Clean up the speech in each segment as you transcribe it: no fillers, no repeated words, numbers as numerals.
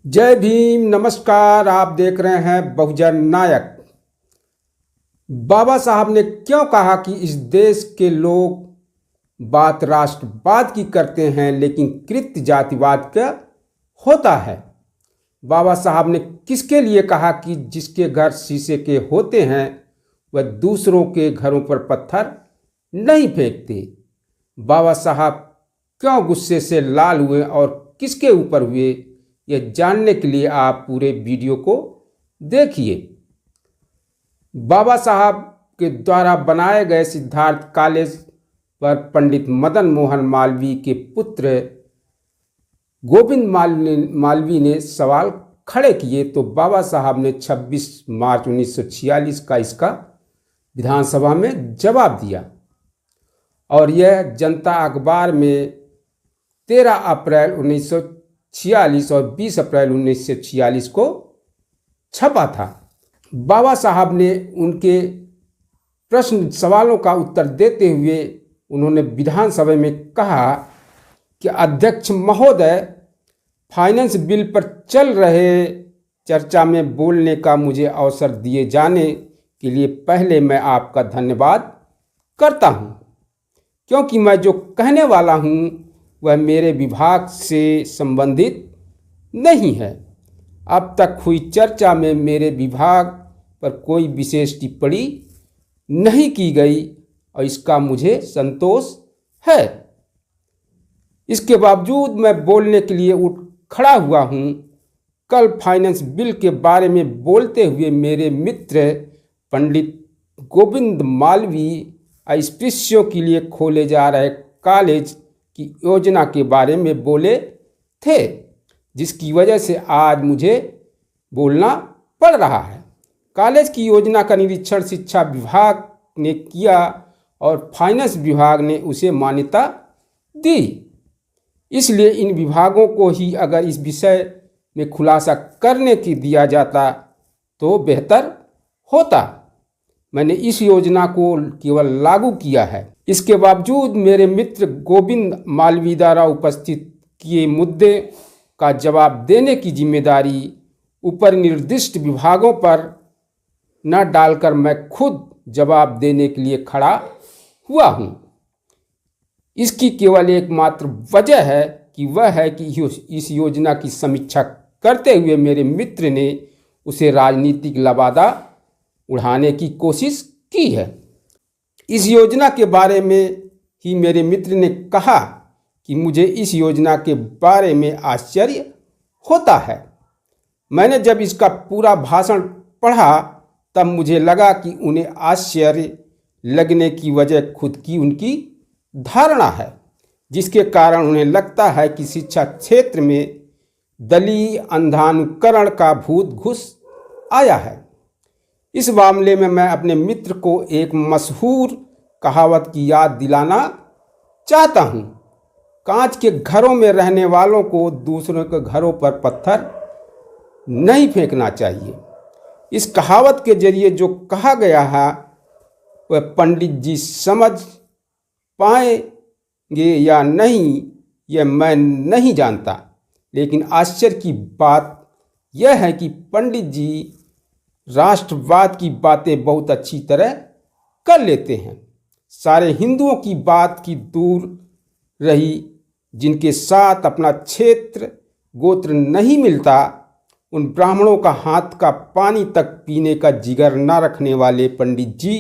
जय भीम। नमस्कार। आप देख रहे हैं बहुजन नायक। बाबा साहब ने क्यों कहा कि इस देश के लोग बात राष्ट्रवाद की करते हैं लेकिन कृत्य जातिवाद का होता है। बाबा साहब ने किसके लिए कहा कि जिसके घर शीशे के होते हैं वह दूसरों के घरों पर पत्थर नहीं फेंकते। बाबा साहब क्यों गुस्से से लाल हुए और किसके ऊपर हुए, यह जानने के लिए आप पूरे वीडियो को देखिए। बाबा साहब के द्वारा बनाए गए सिद्धार्थ कॉलेज पर पंडित मदन मोहन मालवीय के पुत्र गोविंद मालवीय ने सवाल खड़े किए तो बाबा साहब ने 26 मार्च 1946 का इसका विधानसभा में जवाब दिया और यह जनता अखबार में 13 अप्रैल 1946 और 20 अप्रैल 1946 को छपा था। बाबा साहब ने उनके प्रश्न सवालों का उत्तर देते हुए उन्होंने विधानसभा में कहा कि अध्यक्ष महोदय, फाइनेंस बिल पर चल रहे चर्चा में बोलने का मुझे अवसर दिए जाने के लिए पहले मैं आपका धन्यवाद करता हूं, क्योंकि मैं जो कहने वाला हूं वह मेरे विभाग से संबंधित नहीं है। अब तक हुई चर्चा में मेरे विभाग पर कोई विशेष टिप्पणी नहीं की गई और इसका मुझे संतोष है। इसके बावजूद मैं बोलने के लिए उठ खड़ा हुआ हूँ। कल फाइनेंस बिल के बारे में बोलते हुए मेरे मित्र पंडित गोविंद मालवीय अस्पृश्यों के लिए खोले जा रहे कॉलेज की योजना के बारे में बोले थे, जिसकी वजह से आज मुझे बोलना पड़ रहा है। कॉलेज की योजना का निरीक्षण शिक्षा विभाग ने किया और फाइनेंस विभाग ने उसे मान्यता दी। इसलिए इन विभागों को ही अगर इस विषय में खुलासा करने की दिया जाता तो बेहतर होता। मैंने इस योजना को केवल लागू किया है। इसके बावजूद मेरे मित्र गोविंद मालवीय द्वारा उपस्थित किए मुद्दे का जवाब देने की जिम्मेदारी ऊपर निर्दिष्ट विभागों पर न डालकर मैं खुद जवाब देने के लिए खड़ा हुआ हूँ। इसकी केवल एकमात्र वजह है कि वह है कि इस योजना की समीक्षा करते हुए मेरे मित्र ने उसे राजनीतिक लबादा उड़ाने की कोशिश की है। इस योजना के बारे में ही मेरे मित्र ने कहा कि मुझे इस योजना के बारे में आश्चर्य होता है। मैंने जब इसका पूरा भाषण पढ़ा तब मुझे लगा कि उन्हें आश्चर्य लगने की वजह खुद की उनकी धारणा है, जिसके कारण उन्हें लगता है कि शिक्षा क्षेत्र में दलीय अंधानुकरण का भूत घुस आया है। इस मामले में मैं अपने मित्र को एक मशहूर कहावत की याद दिलाना चाहता हूँ। कांच के घरों में रहने वालों को दूसरों के घरों पर पत्थर नहीं फेंकना चाहिए। इस कहावत के जरिए जो कहा गया है वह पंडित जी समझ पाएंगे या नहीं यह मैं नहीं जानता, लेकिन आश्चर्य की बात यह है कि पंडित जी राष्ट्रवाद की बातें बहुत अच्छी तरह कर लेते हैं। सारे हिंदुओं की बात की दूर रही, जिनके साथ अपना क्षेत्र गोत्र नहीं मिलता, उन ब्राह्मणों का हाथ का पानी तक पीने का जिगर न रखने वाले पंडित जी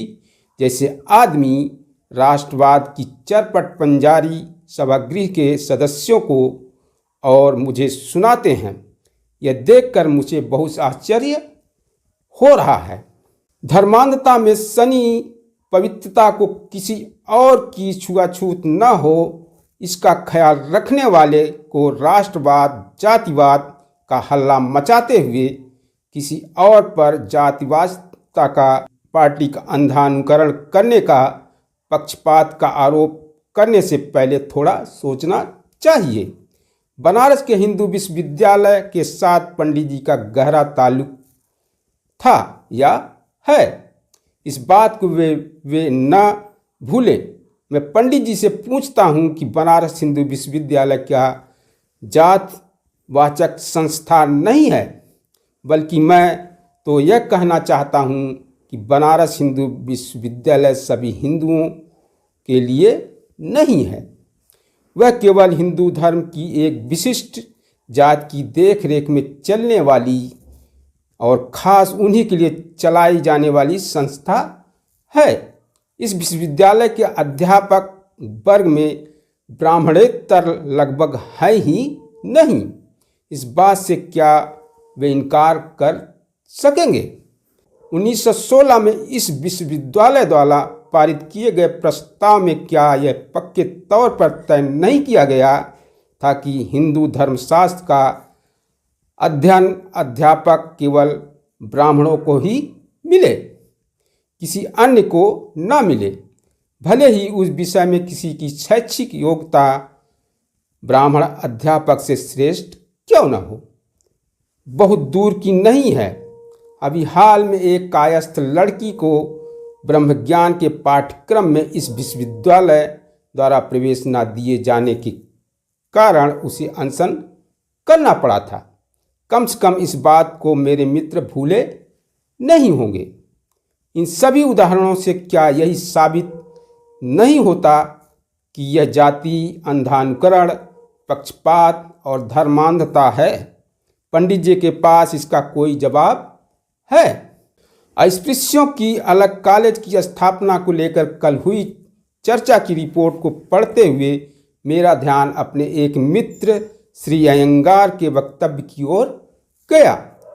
जैसे आदमी राष्ट्रवाद की चरपट पंजारी सभागृह के सदस्यों को और मुझे सुनाते हैं। यह देखकर मुझे बहुत आश्चर्य हो रहा है। धर्मांधता में सनी पवित्रता को किसी और की छुआछूत न हो, इसका ख्याल रखने वाले को राष्ट्रवाद जातिवाद का हल्ला मचाते हुए किसी और पर जातिवादिता का पार्टी का अंधानुकरण करने का पक्षपात का आरोप करने से पहले थोड़ा सोचना चाहिए। बनारस के हिंदू विश्वविद्यालय के साथ पंडित जी का गहरा ताल्लुक था या है, इस बात को वे न भूलें। मैं पंडित जी से पूछता हूँ कि बनारस हिंदू विश्वविद्यालय क्या जात वाचक संस्था नहीं है, बल्कि मैं तो यह कहना चाहता हूँ कि बनारस हिंदू विश्वविद्यालय सभी हिंदुओं के लिए नहीं है। वह केवल हिंदू धर्म की एक विशिष्ट जात की देख रेख में चलने वाली और खास उन्हीं के लिए चलाई जाने वाली संस्था है। इस विश्वविद्यालय के अध्यापक वर्ग में ब्राह्मणेतर लगभग है ही नहीं। इस बात से क्या वे इनकार कर सकेंगे? 1916 में इस विश्वविद्यालय द्वारा पारित किए गए प्रस्ताव में क्या यह पक्के तौर पर तय नहीं किया गया था कि हिंदू धर्मशास्त्र का अध्ययन अध्यापक केवल ब्राह्मणों को ही मिले, किसी अन्य को न मिले, भले ही उस विषय में किसी की शैक्षिक योग्यता ब्राह्मण अध्यापक से श्रेष्ठ क्यों न हो? बहुत दूर की नहीं है, अभी हाल में एक कायस्थ लड़की को ब्रह्मज्ञान के पाठ्यक्रम में इस विश्वविद्यालय द्वारा प्रवेश न दिए जाने के कारण उसे अनशन करना पड़ा था। कम से कम इस बात को मेरे मित्र भूले नहीं होंगे। इन सभी उदाहरणों से क्या यही साबित नहीं होता कि यह जाति अंधानुकरण, पक्षपात और धर्मांधता है? पंडित जी के पास इसका कोई जवाब है? अस्पृश्यों की अलग कॉलेज की स्थापना को लेकर कल हुई चर्चा की रिपोर्ट को पढ़ते हुए मेरा ध्यान अपने एक मित्र श्री अयंगार के वक्तव्य की ओर गया।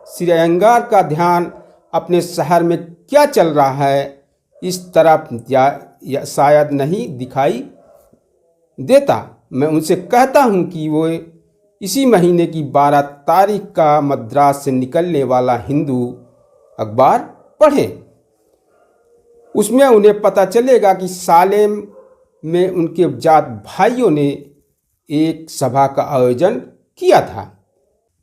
श्री अयंगार का ध्यान अपने शहर में क्या चल रहा है इस तरफ या शायद नहीं दिखाई देता। मैं उनसे कहता हूं कि वो इसी महीने की 12 तारीख का मद्रास से निकलने वाला हिंदू अखबार पढ़ें। उसमें उन्हें पता चलेगा कि सालेम में उनके जात भाइयों ने एक सभा का आयोजन किया था,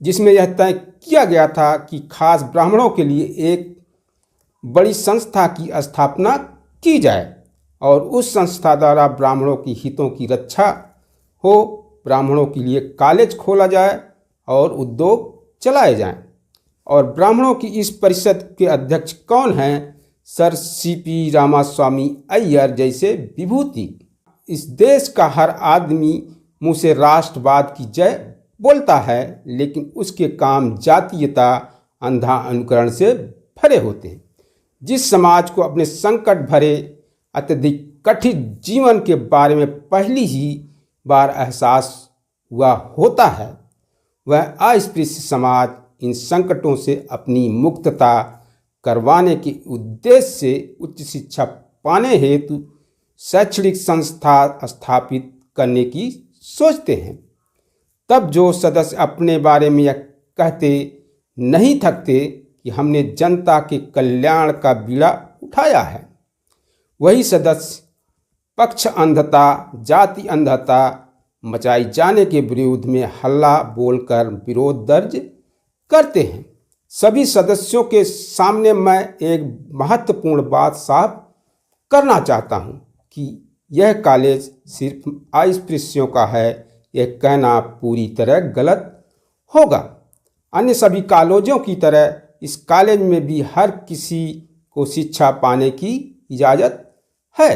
जिसमें यह तय किया गया था कि खास ब्राह्मणों के लिए एक बड़ी संस्था की स्थापना की जाए और उस संस्था द्वारा ब्राह्मणों की हितों की रक्षा हो, ब्राह्मणों के लिए कॉलेज खोला जाए और उद्योग चलाए जाएं। और ब्राह्मणों की इस परिषद के अध्यक्ष कौन हैं? सर सीपी रामास्वामी अय्यर जैसे विभूति। इस देश का हर आदमी मुंह से राष्ट्रवाद की जय बोलता है, लेकिन उसके काम जातीयता अंधा अनुकरण से भरे होते हैं। जिस समाज को अपने संकट भरे अत्यधिक कठिन जीवन के बारे में पहली ही बार एहसास हुआ होता है, वह अस्पृश्य समाज इन संकटों से अपनी मुक्तता करवाने के उद्देश्य से उच्च शिक्षा पाने हेतु शैक्षणिक संस्था स्थापित करने की सोचते हैं। तब जो सदस्य अपने बारे में यह कहते नहीं थकते कि हमने जनता के कल्याण का बीड़ा उठाया है, वही सदस्य पक्ष अंधता, जाति अंधता मचाई जाने के विरोध में हल्ला बोलकर विरोध दर्ज करते हैं। सभी सदस्यों के सामने मैं एक महत्वपूर्ण बात साफ करना चाहता हूं कि यह कॉलेज सिर्फ अस्पृश्यों का है, यह कहना पूरी तरह गलत होगा। अन्य सभी कॉलेजों की तरह इस कॉलेज में भी हर किसी को शिक्षा पाने की इजाज़त है।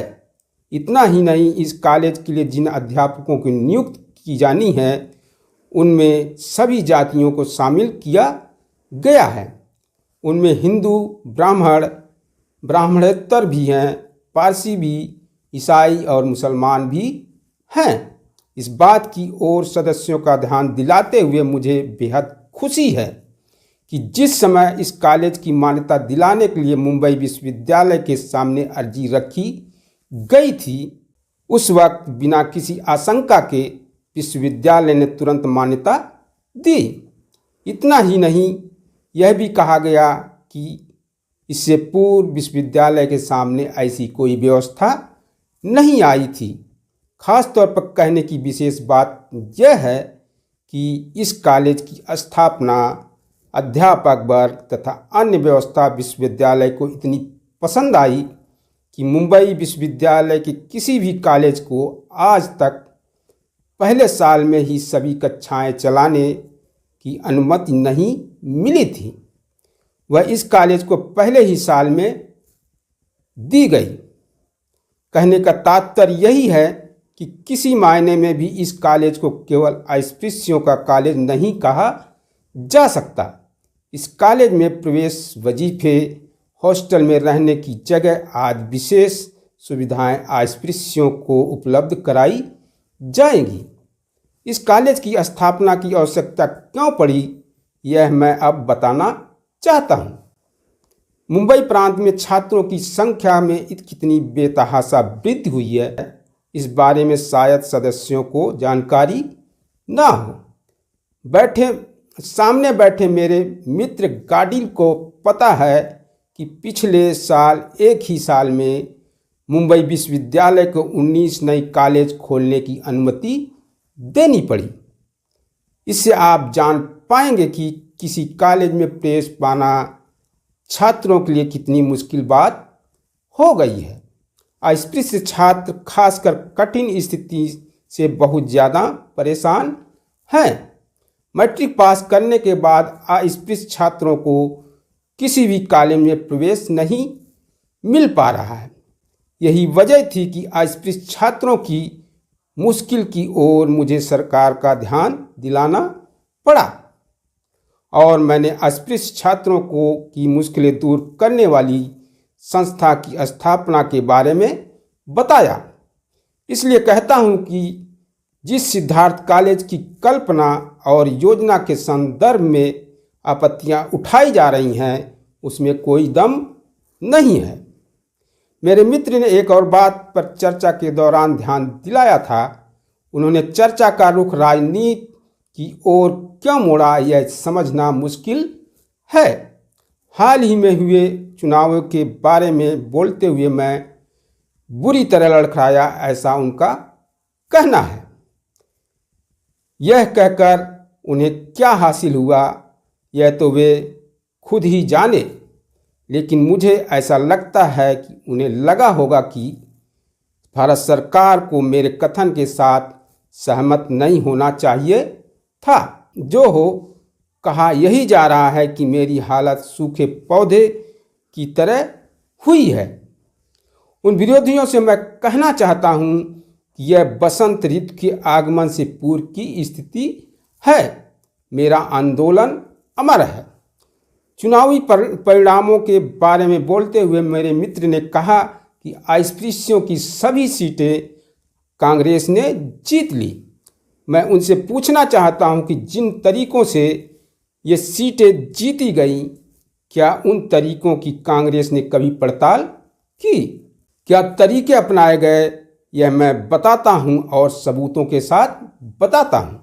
इतना ही नहीं, इस कॉलेज के लिए जिन अध्यापकों की नियुक्त की जानी है उनमें सभी जातियों को शामिल किया गया है। उनमें हिंदू, ब्राह्मण, ब्राह्मणेतर भी हैं, पारसी भी, ईसाई और मुसलमान भी हैं। इस बात की ओर सदस्यों का ध्यान दिलाते हुए मुझे बेहद खुशी है कि जिस समय इस कॉलेज की मान्यता दिलाने के लिए मुंबई विश्वविद्यालय के सामने अर्जी रखी गई थी, उस वक्त बिना किसी आशंका के विश्वविद्यालय ने तुरंत मान्यता दी। इतना ही नहीं, यह भी कहा गया कि इससे पूर्व विश्वविद्यालय के सामने ऐसी कोई व्यवस्था नहीं आई थी। खास तौर पर कहने की विशेष बात यह है कि इस कॉलेज की स्थापना अध्यापक वर्ग तथा अन्य व्यवस्था विश्वविद्यालय को इतनी पसंद आई कि मुंबई विश्वविद्यालय के किसी भी कॉलेज को आज तक पहले साल में ही सभी कक्षाएं चलाने की अनुमति नहीं मिली थी। वह इस कॉलेज को पहले ही साल में दी गई। कहने का तात्पर्य यही है कि किसी मायने में भी इस कॉलेज को केवल अस्पृश्यों का कॉलेज नहीं कहा जा सकता। इस कॉलेज में प्रवेश, वजीफे, हॉस्टल में रहने की जगह आदि विशेष सुविधाएं अस्पृश्यों को उपलब्ध कराई जाएंगी। इस कॉलेज की स्थापना की आवश्यकता क्यों पड़ी, यह मैं अब बताना चाहता हूँ। मुंबई प्रांत में छात्रों की संख्या में कितनी बेतहाशा वृद्धि हुई है, इस बारे में शायद सदस्यों को जानकारी ना हो। सामने बैठे मेरे मित्र गाडिल को पता है कि पिछले साल एक ही साल में मुंबई विश्वविद्यालय को 19 नई कॉलेज खोलने की अनुमति देनी पड़ी। इससे आप जान पाएंगे कि किसी कॉलेज में प्रवेश पाना छात्रों के लिए कितनी मुश्किल बात हो गई है। अस्पृश्य छात्र खासकर कठिन स्थिति से बहुत ज़्यादा परेशान हैं। मैट्रिक पास करने के बाद अस्पृश्य छात्रों को किसी भी कॉलेज में प्रवेश नहीं मिल पा रहा है। यही वजह थी कि अस्पृश्य छात्रों की मुश्किल की ओर मुझे सरकार का ध्यान दिलाना पड़ा और मैंने अस्पृश्य छात्रों की मुश्किलें दूर करने वाली संस्था की स्थापना के बारे में बताया। इसलिए कहता हूं कि जिस सिद्धार्थ कॉलेज की कल्पना और योजना के संदर्भ में आपत्तियां उठाई जा रही हैं, उसमें कोई दम नहीं है। मेरे मित्र ने एक और बात पर चर्चा के दौरान ध्यान दिलाया था। उन्होंने चर्चा का रुख राजनीति की ओर क्यों मोड़ा, यह समझना मुश्किल है। हाल ही में हुए चुनावों के बारे में बोलते हुए मैं बुरी तरह लड़खड़ाया, ऐसा उनका कहना है। यह कहकर उन्हें क्या हासिल हुआ, यह तो वे खुद ही जाने, लेकिन मुझे ऐसा लगता है कि उन्हें लगा होगा कि भारत सरकार को मेरे कथन के साथ सहमत नहीं होना चाहिए था। जो हो, कहा यही जा रहा है कि मेरी हालत सूखे पौधे की तरह हुई है। उन विरोधियों से मैं कहना चाहता हूं कि यह बसंत ऋतु के आगमन से पूर्व की स्थिति है। मेरा आंदोलन अमर है। चुनावी परिणामों के बारे में बोलते हुए मेरे मित्र ने कहा कि अस्पृश्यों की सभी सीटें कांग्रेस ने जीत ली। मैं उनसे पूछना चाहता हूं कि जिन तरीकों से ये सीटें जीती गईं, क्या उन तरीकों की कांग्रेस ने कभी पड़ताल की? क्या तरीके अपनाए गए, यह मैं बताता हूं और सबूतों के साथ बताता हूं।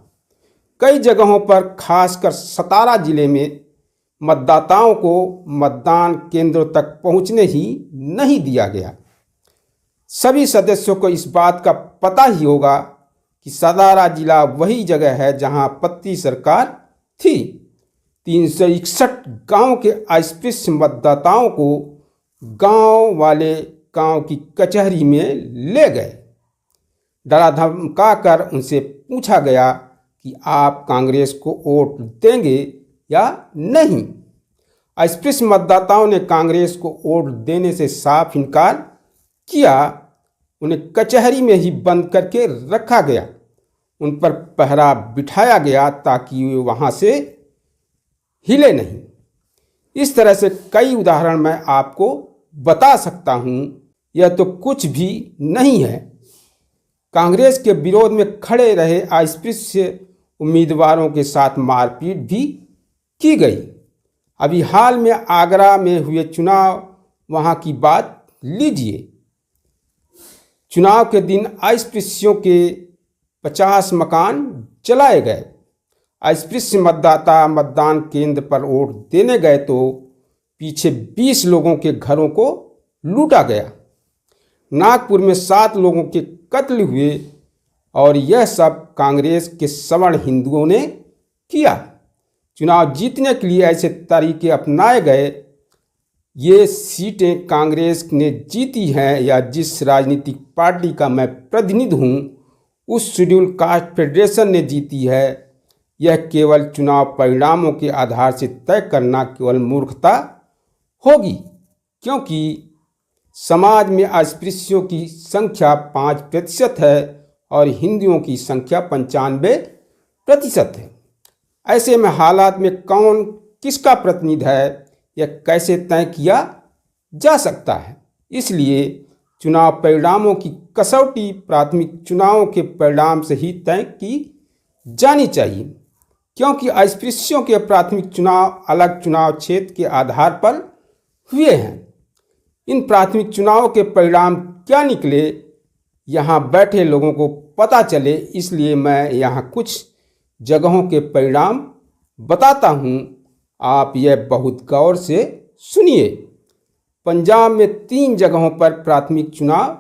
कई जगहों पर, खासकर सतारा जिले में, मतदाताओं को मतदान केंद्रों तक पहुंचने ही नहीं दिया गया। सभी सदस्यों को इस बात का पता ही होगा कि सतारा जिला वही जगह है जहां आपत्ति सरकार थी। 361 गांव के अस्पृश्य मतदाताओं को गांव वाले गांव की कचहरी में ले गए। डरा धमका कर उनसे पूछा गया कि आप कांग्रेस को वोट देंगे या नहीं। अस्पृश्य मतदाताओं ने कांग्रेस को वोट देने से साफ इनकार किया। उन्हें कचहरी में ही बंद करके रखा गया। उन पर पहरा बिठाया गया ताकि वे वहां से हिले नहीं। इस तरह से कई उदाहरण मैं आपको बता सकता हूं। यह तो कुछ भी नहीं है। कांग्रेस के विरोध में खड़े रहे अस्पृश्य उम्मीदवारों के साथ मारपीट भी की गई। अभी हाल में आगरा में हुए चुनाव, वहां की बात लीजिए। चुनाव के दिन अस्पृश्यों के 50 मकान जलाए गए। अस्पृश्य मतदाता मतदान केंद्र पर वोट देने गए तो पीछे 20 लोगों के घरों को लूटा गया। नागपुर में 7 लोगों के कत्ल हुए और यह सब कांग्रेस के सवर्ण हिंदुओं ने किया। चुनाव जीतने के लिए ऐसे तरीके अपनाए गए। ये सीटें कांग्रेस ने जीती हैं या जिस राजनीतिक पार्टी का मैं प्रतिनिधि हूँ उस शेड्यूल कास्ट फेडरेशन ने जीती है, यह केवल चुनाव परिणामों के आधार से तय करना केवल मूर्खता होगी, क्योंकि समाज में अस्पृश्यों की संख्या 5% है और हिंदुओं की संख्या 95% है। ऐसे में हालात में कौन किसका प्रतिनिधि है, यह कैसे तय किया जा सकता है। इसलिए चुनाव परिणामों की कसौटी प्राथमिक चुनावों के परिणाम से ही तय की जानी चाहिए, क्योंकि अस्पृश्यों के प्राथमिक चुनाव अलग चुनाव क्षेत्र के आधार पर हुए हैं। इन प्राथमिक चुनावों के परिणाम क्या निकले, यहाँ बैठे लोगों को पता चले, इसलिए मैं यहाँ कुछ जगहों के परिणाम बताता हूँ। आप यह बहुत गौर से सुनिए। पंजाब में 3 जगहों पर प्राथमिक चुनाव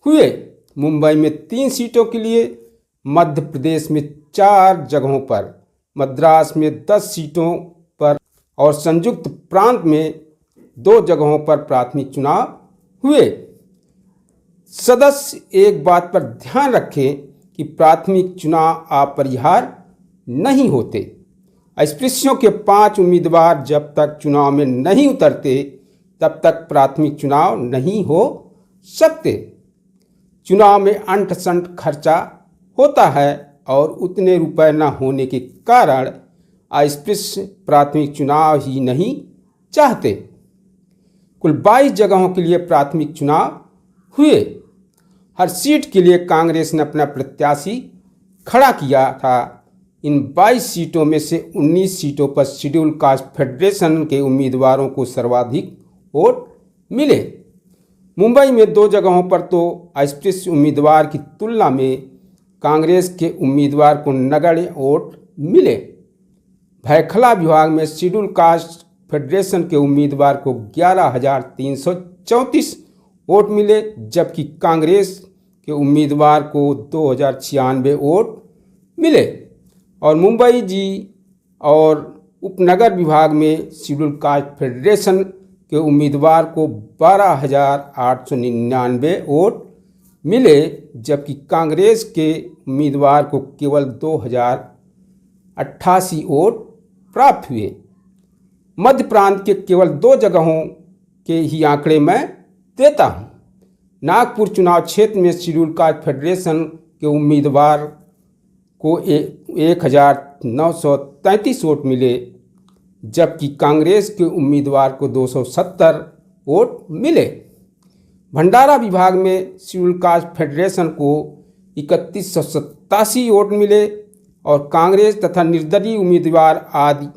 हुए। मुंबई में 3 सीटों के लिए, मध्य प्रदेश में 4 जगहों पर, मद्रास में 10 सीटों पर और संयुक्त प्रांत में 2 जगहों पर प्राथमिक चुनाव हुए। सदस्य एक बात पर ध्यान रखें कि प्राथमिक चुनाव अपरिहार्य नहीं होते। अस्पृश्यों के 5 उम्मीदवार जब तक चुनाव में नहीं उतरते तब तक प्राथमिक चुनाव नहीं हो सकते। चुनाव में अंट संट खर्चा होता है और उतने रुपए न होने के कारण अस्पृश्य प्राथमिक चुनाव ही नहीं चाहते। कुल 22 जगहों के लिए प्राथमिक चुनाव हुए। हर सीट के लिए कांग्रेस ने अपना प्रत्याशी खड़ा किया था। इन 22 सीटों में से 19 सीटों पर शेड्यूल कास्ट फेडरेशन के उम्मीदवारों को सर्वाधिक वोट मिले। मुंबई में 2 जगहों पर तो अस्पृश्य उम्मीदवार की तुलना में कांग्रेस के उम्मीदवार को नगण्य वोट मिले। भयखला विभाग में शेड्यूल कास्ट फेडरेशन के उम्मीदवार को 11,334 वोट मिले, जबकि कांग्रेस के उम्मीदवार को 2,096 वोट मिले। और मुंबई जी और उपनगर विभाग में शेड्यूल कास्ट फेडरेशन के उम्मीदवार को 12,899 वोट मिले, जबकि कांग्रेस के उम्मीदवार को केवल 2,088 वोट प्राप्त हुए। मध्य प्रांत के केवल 2 जगहों के ही आंकड़े मैं देता हूँ। नागपुर चुनाव क्षेत्र में शेड्यूल कास्ट फेडरेशन के उम्मीदवार को 1,933 वोट मिले, जबकि कांग्रेस के उम्मीदवार को 270 वोट मिले। भंडारा विभाग में शेड्यूल कास्ट फेडरेशन को 3,187 वोट मिले और कांग्रेस तथा निर्दलीय उम्मीदवार आदि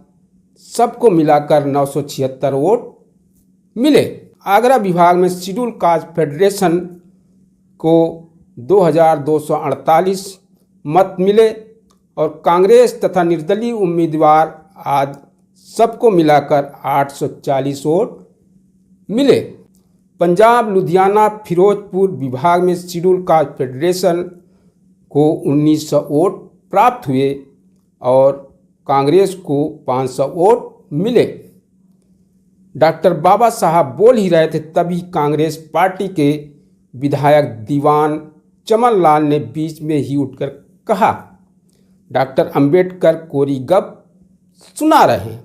सबको मिलाकर 976 वोट मिले। आगरा विभाग में शेड्यूल कास्ट फेडरेशन को 2,248 मत मिले और कांग्रेस तथा निर्दलीय उम्मीदवार आदि सबको मिलाकर 840 वोट मिले। पंजाब, लुधियाना, फिरोजपुर विभाग में शेड्यूल कास्ट फेडरेशन को 1900 वोट प्राप्त हुए और कांग्रेस को 500 वोट मिले। डॉक्टर बाबा साहब बोल ही रहे थे, तभी कांग्रेस पार्टी के विधायक दीवान चमन लाल ने बीच में ही उठकर कहा, डॉक्टर अंबेडकर कोरी गप सुना रहे हैं।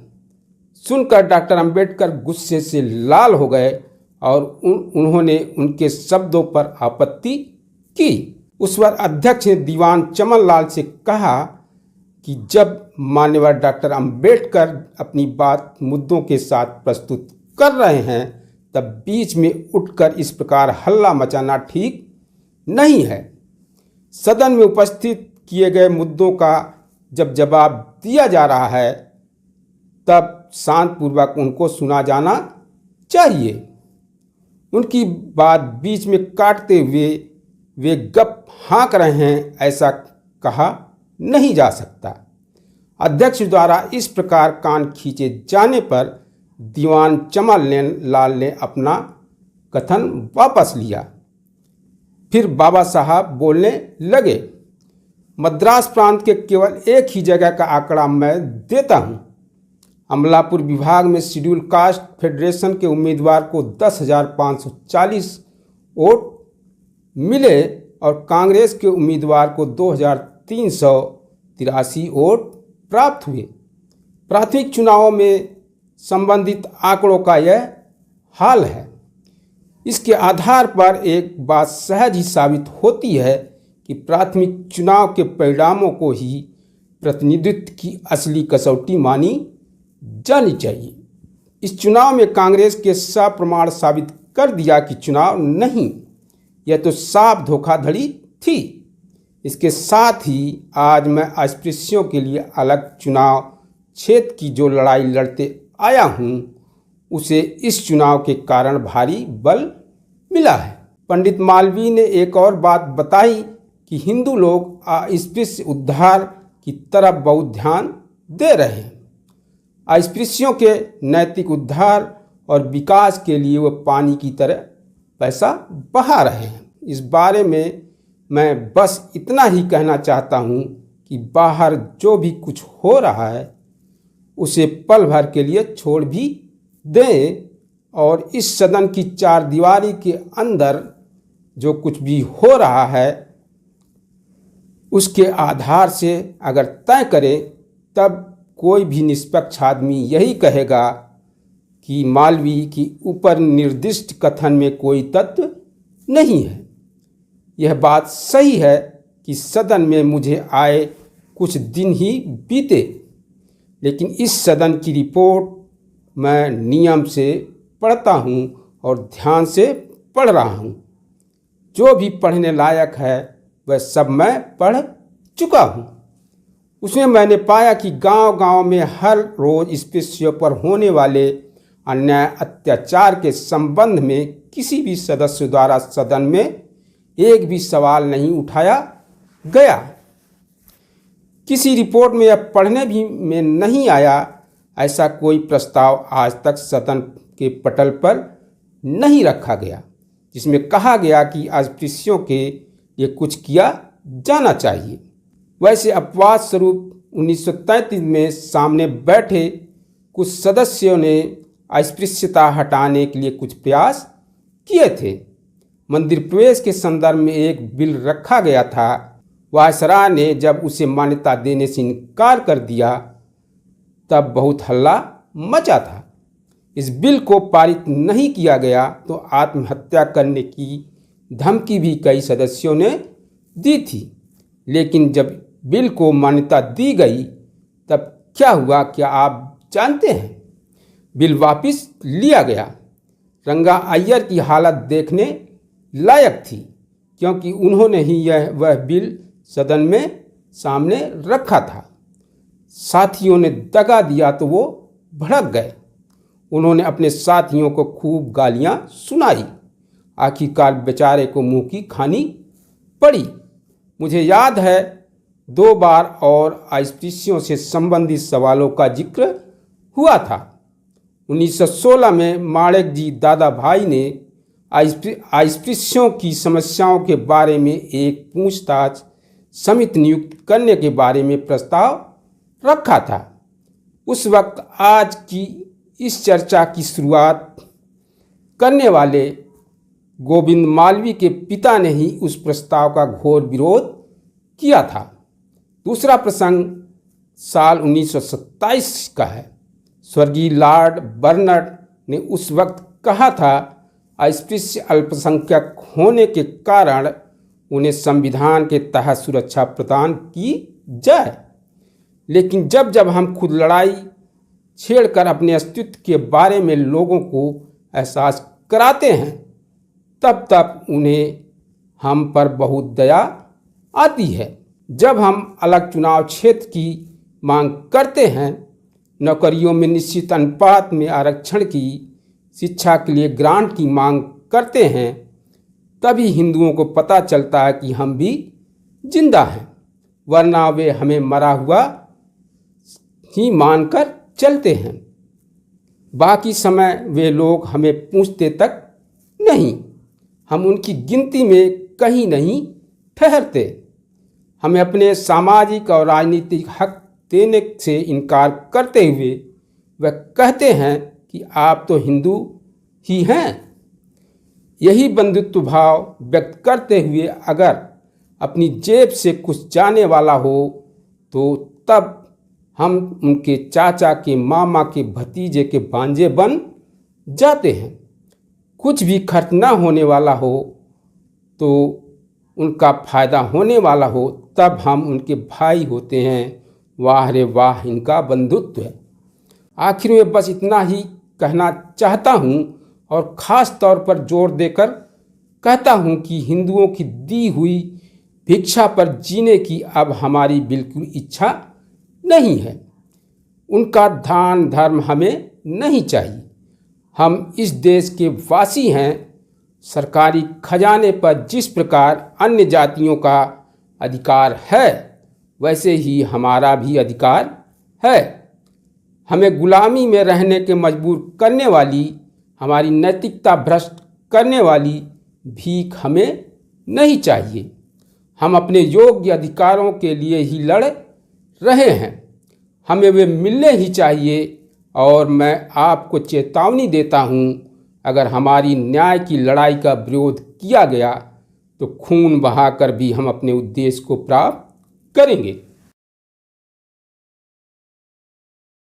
सुनकर डॉक्टर अंबेडकर गुस्से से लाल हो गए और उन्होंने उनके शब्दों पर आपत्ति की। उस पर अध्यक्ष ने दीवान चमन लाल से कहा कि जब माननीय डॉक्टर अंबेडकर अपनी बात मुद्दों के साथ प्रस्तुत कर रहे हैं तब बीच में उठकर इस प्रकार हल्ला मचाना ठीक नहीं है। सदन में उपस्थित किए गए मुद्दों का जब जवाब दिया जा रहा है तब शांतपूर्वक उनको सुना जाना चाहिए। उनकी बात बीच में काटते हुए वे गप हाँक रहे हैं, ऐसा कहा नहीं जा सकता। अध्यक्ष द्वारा इस प्रकार कान खींचे जाने पर दीवान चमन लाल ने अपना कथन वापस लिया। फिर बाबा साहब बोलने लगे, मद्रास प्रांत के केवल एक ही जगह का आंकड़ा मैं देता हूँ। अमलापुर विभाग में शेड्यूल कास्ट फेडरेशन के उम्मीदवार को 10,540 वोट मिले और कांग्रेस के उम्मीदवार को 2,383 वोट प्राप्त हुए। प्राथमिक चुनावों में संबंधित आंकड़ों का यह हाल है। इसके आधार पर एक बात सहज ही साबित होती है कि प्राथमिक चुनाव के परिणामों को ही प्रतिनिधित्व की असली कसौटी मानी जानी चाहिए। इस चुनाव में कांग्रेस के सप्रमाण साबित कर दिया कि चुनाव नहीं, यह तो साफ धोखाधड़ी थी। इसके साथ ही आज मैं अस्पृश्यों के लिए अलग चुनाव क्षेत्र की जो लड़ाई लड़ते आया हूँ, उसे इस चुनाव के कारण भारी बल मिला है। पंडित मालवीय ने एक और बात बताई कि हिंदू लोग अस्पृश्य उद्धार की तरफ बहुत ध्यान दे रहे हैं। अस्पृश्यों के नैतिक उद्धार और विकास के लिए वो पानी की तरह पैसा बहा रहे हैं। इस बारे में मैं बस इतना ही कहना चाहता हूँ कि बाहर जो भी कुछ हो रहा है उसे पल भर के लिए छोड़ भी दें और इस सदन की चार दीवारी के अंदर जो कुछ भी हो रहा है उसके आधार से अगर तय करें, तब कोई भी निष्पक्ष आदमी यही कहेगा कि मालवीय की ऊपर निर्दिष्ट कथन में कोई तत्व नहीं है। यह बात सही है कि सदन में मुझे आए कुछ दिन ही बीते, लेकिन इस सदन की रिपोर्ट मैं नियम से पढ़ता हूँ और ध्यान से पढ़ रहा हूँ। जो भी पढ़ने लायक है वह सब मैं पढ़ चुका हूँ। उसमें मैंने पाया कि गांव-गांव में हर रोज स्पृश्यों पर होने वाले अन्याय अत्याचार के संबंध में किसी भी सदस्य द्वारा सदन में एक भी सवाल नहीं उठाया गया। किसी रिपोर्ट में यह पढ़ने भी में नहीं आया, ऐसा कोई प्रस्ताव आज तक सदन के पटल पर नहीं रखा गया जिसमें कहा गया कि अस्पृश्यों के लिए कुछ किया जाना चाहिए। वैसे अपवाद स्वरूप 1933 में सामने बैठे कुछ सदस्यों ने अस्पृश्यता हटाने के लिए कुछ प्रयास किए थे। मंदिर प्रवेश के संदर्भ में एक बिल रखा गया था। वायसराय ने जब उसे मान्यता देने से इनकार कर दिया तब बहुत हल्ला मचा था। इस बिल को पारित नहीं किया गया तो आत्महत्या करने की धमकी भी कई सदस्यों ने दी थी, लेकिन जब बिल को मान्यता दी गई तब क्या हुआ, क्या आप जानते हैं? बिल वापस लिया गया। रंगा अय्यर की हालत देखने लायक थी, क्योंकि उन्होंने ही वह बिल सदन में सामने रखा था। साथियों ने दगा दिया तो वो भड़क गए। उन्होंने अपने साथियों को खूब गालियां सुनाई। आखिरकार बेचारे को मुंह की खानी पड़ी। मुझे याद है 2 बार और अस्पृश्यों से संबंधित सवालों का जिक्र हुआ था। 1916 में माणेक जी दादा भाई ने अस्पृश्यों की समस्याओं के बारे में एक पूछताछ समिति नियुक्त करने के बारे में प्रस्ताव रखा था। उस वक्त आज की इस चर्चा की शुरुआत करने वाले गोविंद मालवीय के पिता ने ही उस प्रस्ताव का घोर विरोध किया था। दूसरा प्रसंग साल 1927 का है। स्वर्गीय लॉर्ड बर्नर्ड ने उस वक्त कहा था, अस्पृश्य अल्पसंख्यक होने के कारण उन्हें संविधान के तहत सुरक्षा प्रदान की जाए, लेकिन जब जब हम खुद लड़ाई छेड़कर अपने अस्तित्व के बारे में लोगों को एहसास कराते हैं, तब तब उन्हें हम पर बहुत दया आती है। जब हम अलग चुनाव क्षेत्र की मांग करते हैं, नौकरियों में निश्चित अनुपात में आरक्षण की, शिक्षा के लिए ग्रांट की मांग करते हैं, तभी हिंदुओं को पता चलता है कि हम भी जिंदा हैं, वरना वे हमें मरा हुआ ही मानकर चलते हैं। बाकी समय वे लोग हमें पूछते तक नहीं। हम उनकी गिनती में कहीं नहीं ठहरते। हमें अपने सामाजिक और राजनीतिक हक देने से इनकार करते हुए वह कहते हैं कि आप तो हिंदू ही हैं। यही बंधुत्व भाव व्यक्त करते हुए अगर अपनी जेब से कुछ जाने वाला हो तो तब हम उनके चाचा के, मामा के, भतीजे के भांजे बन जाते हैं। कुछ भी खर्च ना होने वाला हो तो उनका फ़ायदा होने वाला हो तब हम उनके भाई होते हैं। वाह रे वाह, इनका बंधुत्व है। आखिर में बस इतना ही कहना चाहता हूँ और ख़ास तौर पर जोर देकर कहता हूँ कि हिंदुओं की दी हुई भिक्षा पर जीने की अब हमारी बिल्कुल इच्छा नहीं है। उनका दान धर्म हमें नहीं चाहिए। हम इस देश के वासी हैं। सरकारी खजाने पर जिस प्रकार अन्य जातियों का अधिकार है वैसे ही हमारा भी अधिकार है। हमें गुलामी में रहने के मजबूर करने वाली, हमारी नैतिकता भ्रष्ट करने वाली भीख हमें नहीं चाहिए। हम अपने योग्य अधिकारों के लिए ही लड़ रहे हैं, हमें वे मिलने ही चाहिए। और मैं आपको चेतावनी देता हूँ, अगर हमारी न्याय की लड़ाई का विरोध किया गया तो खून बहाकर भी हम अपने उद्देश्य को प्राप्त करेंगे।